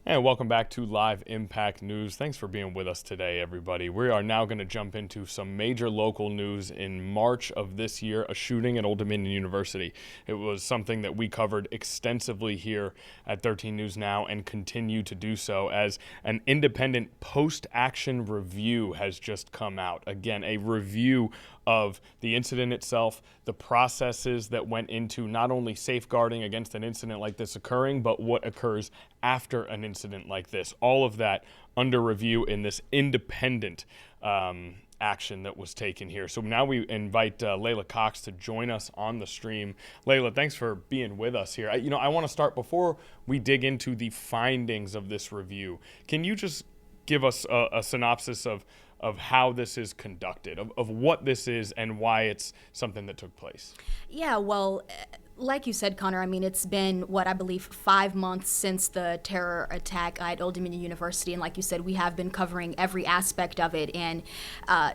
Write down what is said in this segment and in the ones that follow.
And welcome back to Live Impact News. Thanks for being with us today, everybody. We are now going to jump into some major local news. In March of this year, a shooting at Old Dominion University. It was something that we covered extensively here at 13 News Now and continue to do so as an independent post-action review has just come out. Again, a review of the incident itself, the processes that went into not only safeguarding against an incident like this occurring, but what occurs after an incident like this. All of that under review in this independent action that was taken here. So now we invite Leila Cox to join us on the stream. Leila, thanks for being with us here. I want to start before we dig into the findings of this review. Can you just give us a synopsis of how this is conducted, of what this is and why it's something that took place? Yeah, well, like you said, Connor, it's been, I believe 5 months since the terror attack at Old Dominion University. And like you said, we have been covering every aspect of it. And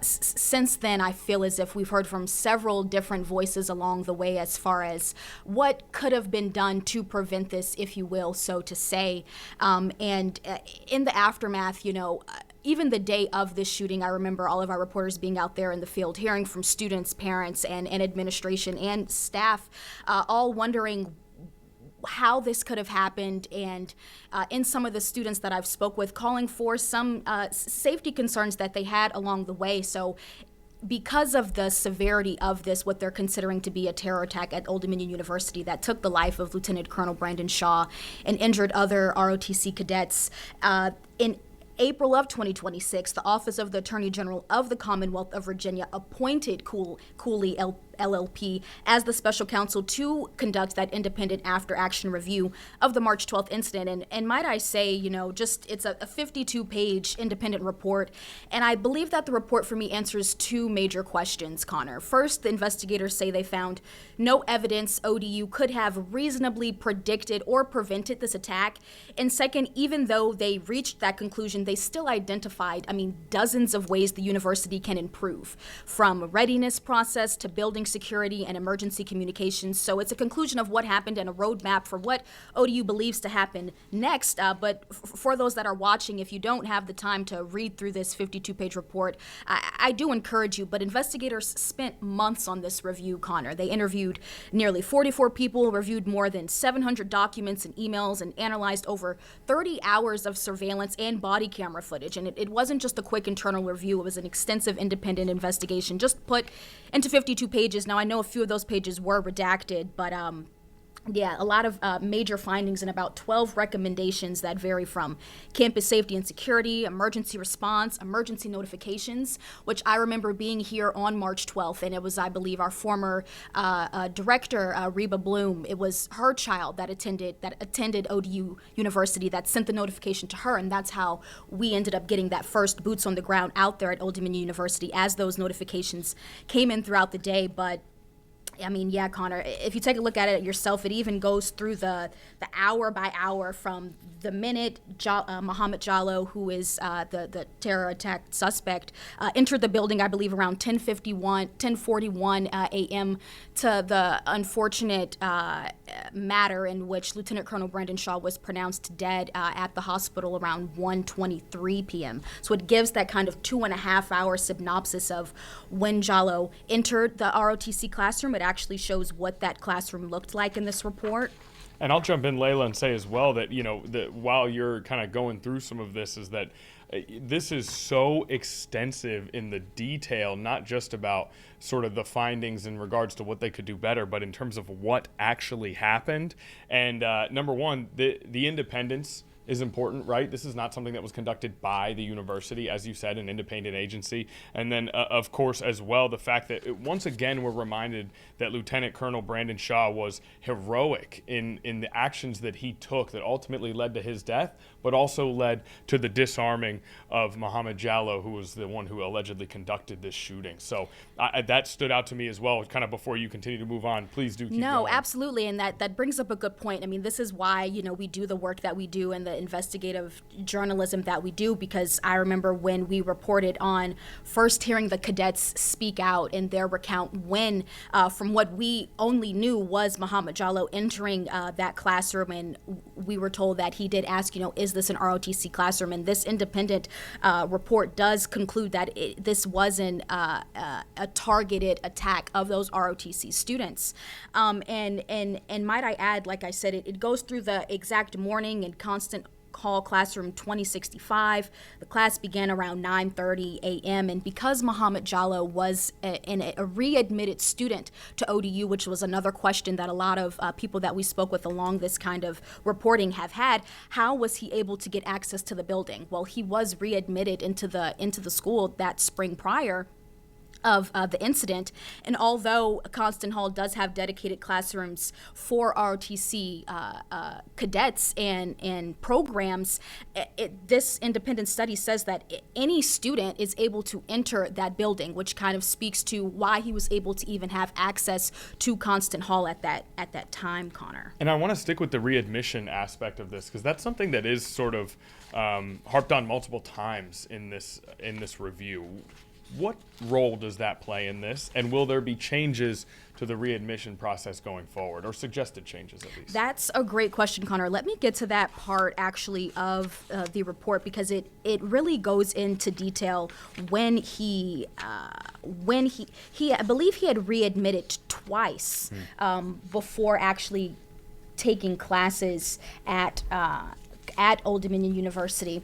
since then, I feel as if we've heard from several different voices along the way as far as what could have been done to prevent this, if you will, so to say. And in the aftermath, even the day of this shooting, I remember all of our reporters being out there in the field, hearing from students, parents, and administration and staff, all wondering how this could have happened, and in some of the students that I've spoke with, calling for some safety concerns that they had along the way. So because of the severity of this, what they're considering to be a terror attack at Old Dominion University that took the life of Lieutenant Colonel Brandon Shaw and injured other ROTC cadets, in April of 2026, the Office of the Attorney General of the Commonwealth of Virginia appointed Cooley LLP as the special counsel to conduct that independent after-action review of the March 12th incident. And might I say, it's a 52-page independent report. And I believe that the report for me answers two major questions, Connor. First, the investigators say they found no evidence ODU could have reasonably predicted or prevented this attack. And second, even though they reached that conclusion, they still identified, dozens of ways the university can improve, from readiness process to building security and emergency communications. So it's a conclusion of what happened and a roadmap for what ODU believes to happen next. But for those that are watching, if you don't have the time to read through this 52-page report, I do encourage you. But investigators spent months on this review, Connor. They interviewed nearly 44 people, reviewed more than 700 documents and emails, and analyzed over 30 hours of surveillance and body camera footage. And it wasn't just a quick internal review. It was an extensive independent investigation just put into 52 pages. Now, I know a few of those pages were redacted, but a lot of major findings and about 12 recommendations that vary from campus safety and security, emergency response, emergency notifications, which I remember being here on March 12th, and it was, I believe, our former director, Reba Bloom. It was her child that attended ODU University that sent the notification to her, and that's how we ended up getting that first boots on the ground out there at Old Dominion University as those notifications came in throughout the day. But Connor, if you take a look at it yourself, it even goes through the hour by hour from the minute Mohammed Jallow, who is the terror attack suspect, entered the building, I believe, around 10:41 a.m. to the unfortunate matter in which Lieutenant Colonel Brandon Shaw was pronounced dead at the hospital around 1:23 p.m. So it gives that kind of 2.5-hour synopsis of when Jallow entered the ROTC classroom. It actually shows what that classroom looked like in this report. And I'll jump in, Leila, and say as well that, that while you're kind of going through some of this, is that this is so extensive in the detail, not just about sort of the findings in regards to what they could do better, but in terms of what actually happened. And number one, the independence is important, right? This is not something that was conducted by the university, as you said, an independent agency. And then, of course, as well, the fact that once again we're reminded that Lieutenant Colonel Brandon Shaw was heroic in the actions that he took that ultimately led to his death, but also led to the disarming of Mohammed Jallow, who was the one who allegedly conducted this shooting. So that stood out to me as well. Kind of before you continue to move on, please do keep going. No, absolutely, and that brings up a good point. This is why we do the work that we do, and the investigative journalism that we do, because I remember when we reported on first hearing the cadets speak out in their recount when, from what we only knew, was Muhammad Jallow entering that classroom, and we were told that he did ask, is this an ROTC classroom? And this independent report does conclude that this wasn't a targeted attack of those ROTC students. And might I add, like I said, it goes through the exact morning and Constant Hall classroom 2065. The class began around 9:30 a.m. And because Muhammad Jallow was a readmitted student to ODU, which was another question that a lot of people that we spoke with along this kind of reporting have had, how was he able to get access to the building? Well, he was readmitted into the school that spring prior of the incident. And although Constant Hall does have dedicated classrooms for ROTC cadets and programs, this independent study says that any student is able to enter that building, which kind of speaks to why he was able to even have access to Constant Hall at that time, Connor. And I want to stick with the readmission aspect of this, because that's something that is sort of harped on multiple times in this review. What role does that play in this, and will there be changes to the readmission process going forward, or suggested changes at least? That's a great question, Connor. Let me get to that part actually of the report, because it really goes into detail when I believe he had readmitted twice before actually taking classes at Old Dominion University.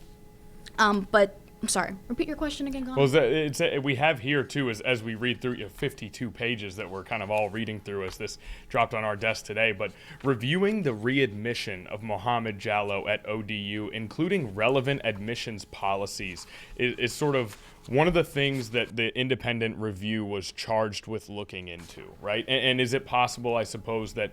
But I'm sorry, repeat your question again, Connor. Well, we have here, too, as we read through 52 pages that we're kind of all reading through as this dropped on our desk today, but reviewing the readmission of Muhammad Jallow at ODU, including relevant admissions policies, is sort of one of the things that the independent review was charged with looking into, right? And is it possible, I suppose, that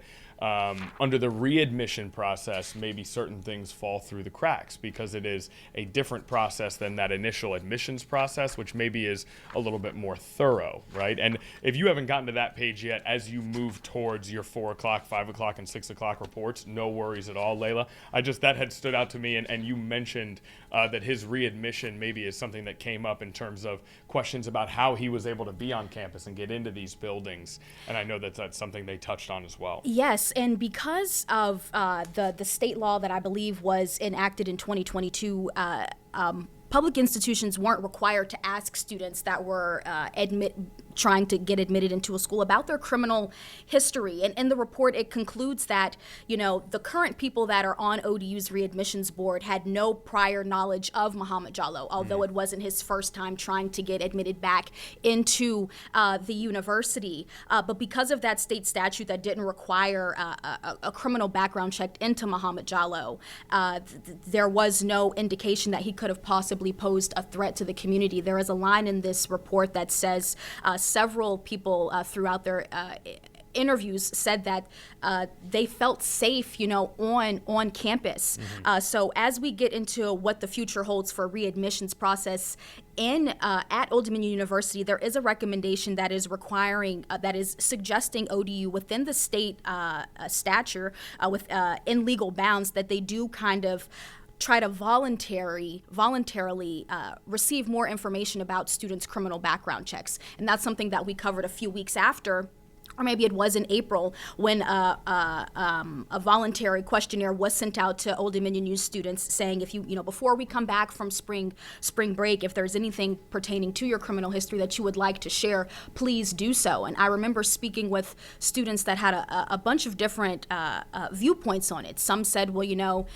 under the readmission process, maybe certain things fall through the cracks because it is a different process than that initial admissions process, which maybe is a little bit more thorough, right? And if you haven't gotten to that page yet, as you move towards your 4 o'clock, 5 o'clock, and 6 o'clock reports, no worries at all, Leila. That had stood out to me, and you mentioned that his readmission maybe is something that came up in terms of questions about how he was able to be on campus and get into these buildings, and I know that's something they touched on as well. Yes, and because of the state law that I believe was enacted in 2022, public institutions weren't required to ask students that were trying to get admitted into a school about their criminal history. And in the report, it concludes that, the current people that are on ODU's readmissions board had no prior knowledge of Muhammad Jallow, although it wasn't his first time trying to get admitted back into the university. But because of that state statute that didn't require a criminal background check into Muhammad Jallow, there was no indication that he could have possibly posed a threat to the community. There is a line in this report that says several people throughout their interviews said that they felt safe, on campus. So as we get into what the future holds for readmissions process at Old Dominion University, there is a recommendation that is suggesting ODU within the state in legal bounds that they do kind of try to voluntarily receive more information about students' criminal background checks. And that's something that we covered a few weeks after, or maybe it was in April, when a voluntary questionnaire was sent out to Old Dominion U students saying, if before we come back from spring break, if there's anything pertaining to your criminal history that you would like to share, please do so. And I remember speaking with students that had a bunch of different viewpoints on it. Some said, well,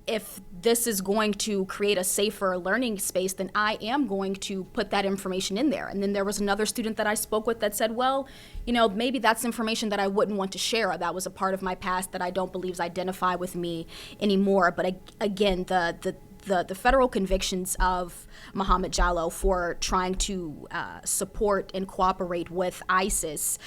if this is going to create a safer learning space, then I am going to put that information in there. And then there was another student that I spoke with that said, well, maybe that's information that I wouldn't want to share. That was a part of my past that I don't believe identify with me anymore. But again, the federal convictions of Muhammad Jallow for trying to support and cooperate with ISIS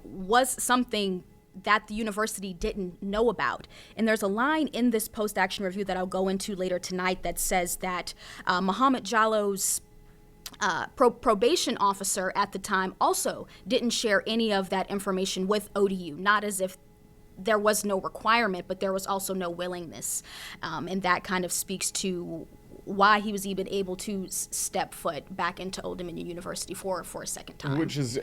was something that the university didn't know about. And there's a line in this post-action review that I'll go into later tonight that says that Muhammad Jallow's probation officer at the time also didn't share any of that information with ODU, not as if there was no requirement, but there was also no willingness. And that kind of speaks to why he was even able to step foot back into Old Dominion University for a second time. Which is,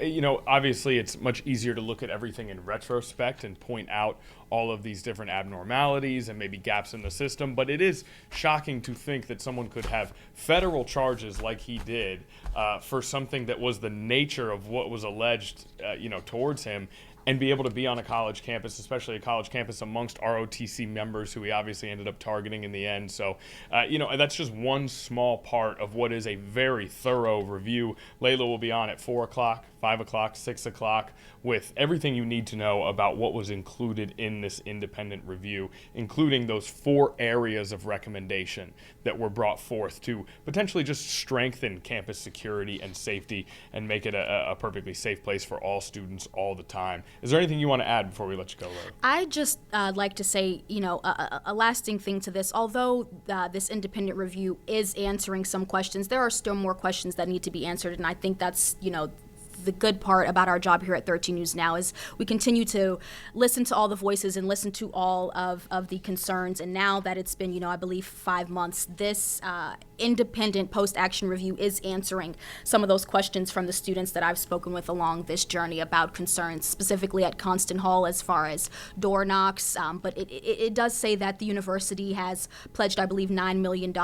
obviously it's much easier to look at everything in retrospect and point out all of these different abnormalities and maybe gaps in the system. But it is shocking to think that someone could have federal charges like he did for something that was the nature of what was alleged, towards him, and be able to be on a college campus, especially a college campus amongst ROTC members who he obviously ended up targeting in the end. So, that's just one small part of what is a very thorough review. Leila will be on at 4 o'clock, 5 o'clock, 6 o'clock with everything you need to know about what was included in this independent review, including those 4 areas of recommendation that were brought forth to potentially just strengthen campus security and safety and make it a perfectly safe place for all students all the time. Is there anything you want to add before we let you go, Leila? I just like to say, a lasting thing to this. Although this independent review is answering some questions, there are still more questions that need to be answered, and I think that's, the good part about our job here at 13 News Now is we continue to listen to all the voices and listen to all of the concerns. And now that it's been, I believe 5 months, this independent post-action review is answering some of those questions from the students that I've spoken with along this journey about concerns, specifically at Constant Hall as far as door knocks. But it does say that the university has pledged, I believe, $9 million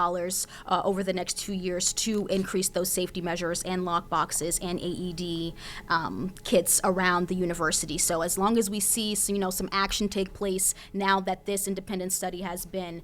over the next 2 years to increase those safety measures and lock boxes and AED kits around the university. So as long as we see some action take place now that this independent study has been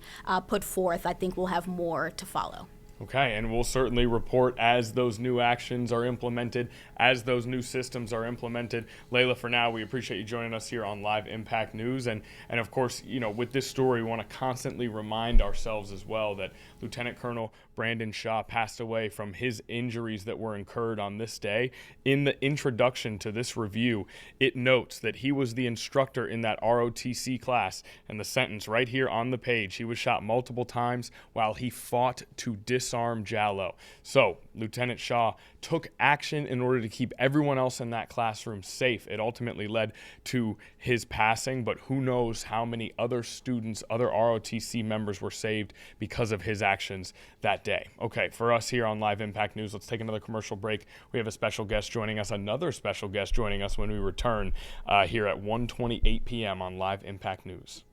put forth, I think we'll have more to follow. Okay, and we'll certainly report as those new actions are implemented, as those new systems are implemented. Leila, for now, we appreciate you joining us here on Live Impact News. And of course, with this story, we want to constantly remind ourselves as well that Lieutenant Colonel Brandon Shaw passed away from his injuries that were incurred on this day. In the introduction to this review, it notes that he was the instructor in that ROTC class, and the sentence right here on the page, he was shot multiple times while he fought to disarm Jallo. So Lieutenant Shaw took action in order to keep everyone else in that classroom safe. It ultimately led to his passing, but who knows how many other students, other ROTC members were saved because of his actions that day. Okay, for us here on Live Impact News, let's take another commercial break. We have a special guest joining us, another special guest joining us when we return here at 1:28 p.m. on Live Impact News.